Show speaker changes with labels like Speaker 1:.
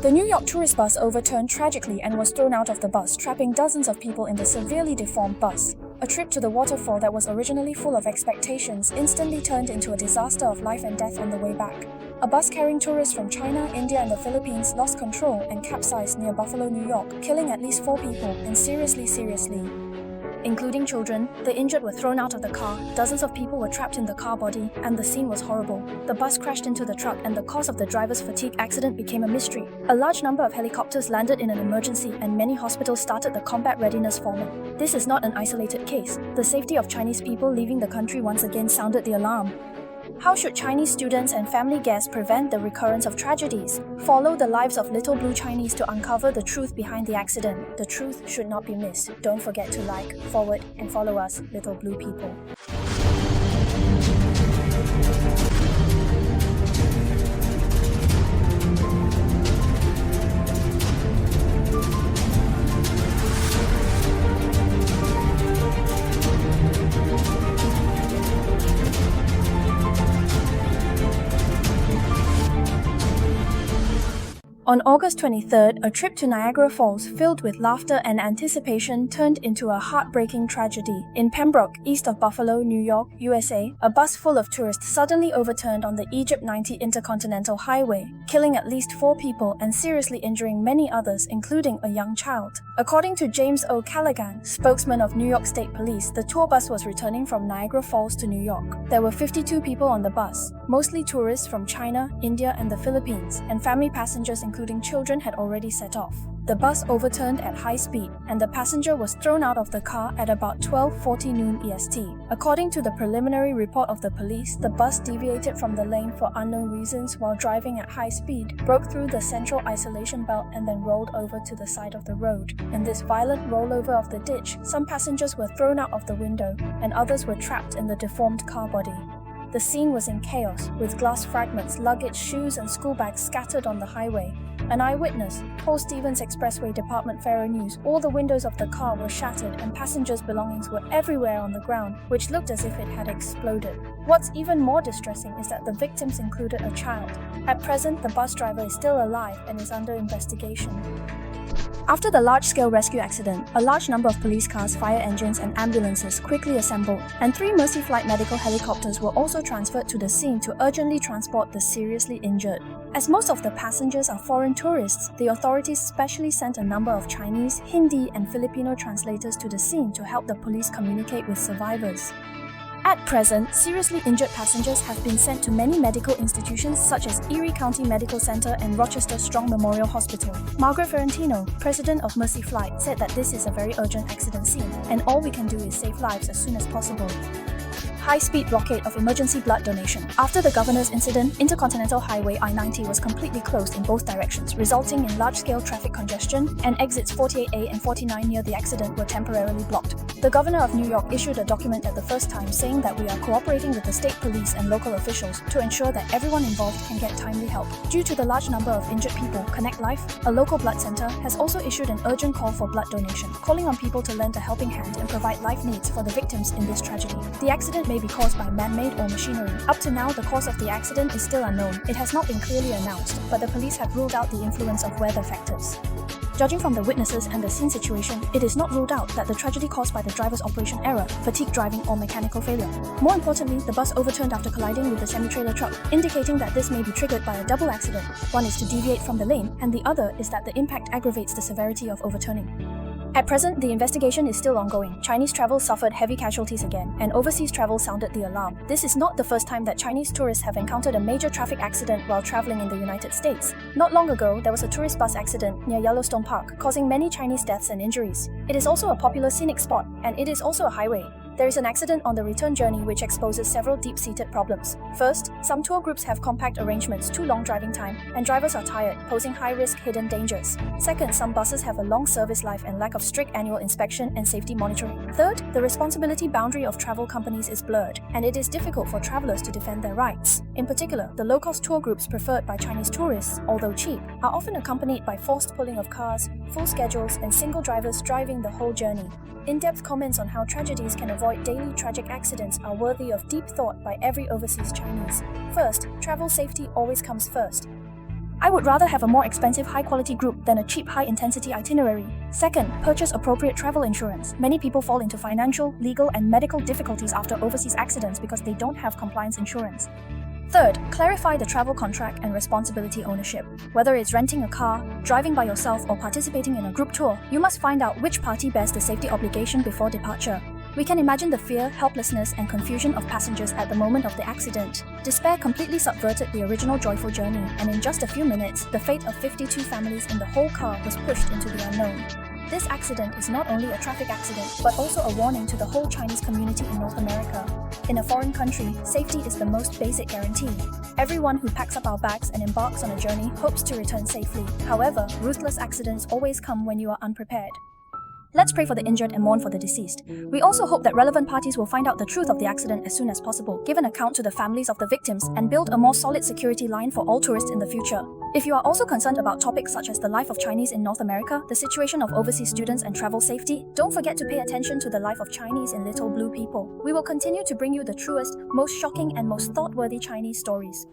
Speaker 1: The New York tourist bus overturned tragically and was thrown out of the bus, trapping dozens of people in the severely deformed bus. A trip to the waterfall that was originally full of expectations instantly turned into a disaster of life and death on the way back. A bus carrying tourists from China, India, and the Philippines lost control and capsized near Buffalo, New York, killing at least 4 people and seriously, including children. The injured were thrown out of the car, dozens of people were trapped in the car body, and the scene was horrible. The bus crashed into the truck and the cause of the driver's fatigue accident became a mystery. A large number of helicopters landed in an emergency and many hospitals started the combat readiness forming. This is not an isolated case. The safety of Chinese people leaving the country once again sounded the alarm. How should Chinese students and family guests prevent the recurrence of tragedies? Follow the lives of little blue Chinese to uncover the truth behind the accident. The truth should not be missed. Don't forget to like, forward, and follow us, little blue people. On August 23rd, a trip to Niagara Falls filled with laughter and anticipation turned into a heartbreaking tragedy. In Pembroke, east of Buffalo, New York, USA, a bus full of tourists suddenly overturned on the Egypt 90 Intercontinental Highway, killing at least 4 people and seriously injuring many others, including a young child. According to James O. Callaghan, spokesman of New York State Police, the tour bus was returning from Niagara Falls to New York. There were 52 people on the bus, mostly tourists from China, India, and the Philippines, and family passengers including children had already set off. The bus overturned at high speed, and the passenger was thrown out of the car at about 12:40 noon EST. According to the preliminary report of the police, the bus deviated from the lane for unknown reasons while driving at high speed, broke through the central isolation belt, and then rolled over to the side of the road. In this violent rollover of the ditch, some passengers were thrown out of the window, and others were trapped in the deformed car body. The scene was in chaos, with glass fragments, luggage, shoes, and school bags scattered on the highway. An eyewitness told Stevens Expressway Department Faro News all the windows of the car were shattered and passengers' belongings were everywhere on the ground, which looked as if it had exploded. What's even more distressing is that the victims included a child. At present, the bus driver is still alive and is under investigation. After the large-scale rescue accident, a large number of police cars, fire engines, and ambulances quickly assembled, and 3 Mercy Flight medical helicopters were also transferred to the scene to urgently transport the seriously injured. As most of the passengers are foreign tourists, the authorities specially sent a number of Chinese, Hindi, and Filipino translators to the scene to help the police communicate with survivors. At present, seriously injured passengers have been sent to many medical institutions such as Erie County Medical Center and Rochester Strong Memorial Hospital. Margaret Ferrantino, president of Mercy Flight, said that this is a very urgent accident scene, and all we can do is save lives as soon as possible. High-speed blockade of emergency blood donation. After the governor's incident, Intercontinental Highway I-90 was completely closed in both directions, resulting in large-scale traffic congestion, and exits 48A and 49 near the accident were temporarily blocked. The governor of New York issued a document at the first time saying that we are cooperating with the state police and local officials to ensure that everyone involved can get timely help. Due to the large number of injured people, Connect Life, a local blood center, has also issued an urgent call for blood donation, calling on people to lend a helping hand and provide life needs for the victims in this tragedy. The accident may be caused by man-made or machinery. Up to now, the cause of the accident is still unknown. It has not been clearly announced, but the police have ruled out the influence of weather factors. Judging from the witnesses and the scene situation, it is not ruled out that the tragedy caused by the driver's operation error, fatigue driving, or mechanical failure. More importantly, the bus overturned after colliding with the semi-trailer truck, indicating that this may be triggered by a double accident. One is to deviate from the lane, and the other is that the impact aggravates the severity of overturning. At present, the investigation is still ongoing. Chinese travel suffered heavy casualties again, and overseas travel sounded the alarm. This is not the first time that Chinese tourists have encountered a major traffic accident while traveling in the United States. Not long ago, there was a tourist bus accident near Yellowstone Park, causing many Chinese deaths and injuries. It is also a popular scenic spot, and it is also a highway. There is an accident on the return journey which exposes several deep-seated problems. First, some tour groups have compact arrangements, too long driving time, and drivers are tired, posing high-risk hidden dangers. Second, some buses have a long service life and lack of strict annual inspection and safety monitoring. Third, the responsibility boundary of travel companies is blurred, and it is difficult for travelers to defend their rights. In particular, the low-cost tour groups preferred by Chinese tourists, although cheap, are often accompanied by forced pulling of cars, full schedules, and single drivers driving the whole journey. In-depth comments on how tragedies can avoid daily tragic accidents are worthy of deep thought by every overseas Chinese. First, travel safety always comes first. I would rather have a more expensive high-quality group than a cheap high-intensity itinerary. Second, purchase appropriate travel insurance. Many people fall into financial, legal, and medical difficulties after overseas accidents because they don't have compliance insurance. Third, clarify the travel contract and responsibility ownership. Whether it's renting a car, driving by yourself, or participating in a group tour, you must find out which party bears the safety obligation before departure. We can imagine the fear, helplessness, and confusion of passengers at the moment of the accident. Despair completely subverted the original joyful journey, and in just a few minutes, the fate of 52 families in the whole car was pushed into the unknown. This accident is not only a traffic accident, but also a warning to the whole Chinese community in North America. In a foreign country, safety is the most basic guarantee. Everyone who packs up our bags and embarks on a journey hopes to return safely. However, ruthless accidents always come when you are unprepared. Let's pray for the injured and mourn for the deceased. We also hope that relevant parties will find out the truth of the accident as soon as possible, give an account to the families of the victims, and build a more solid security line for all tourists in the future. If you are also concerned about topics such as the life of Chinese in North America, the situation of overseas students, and travel safety, don't forget to pay attention to the life of Chinese in Little Blue People. We will continue to bring you the truest, most shocking, and most thought-worthy Chinese stories.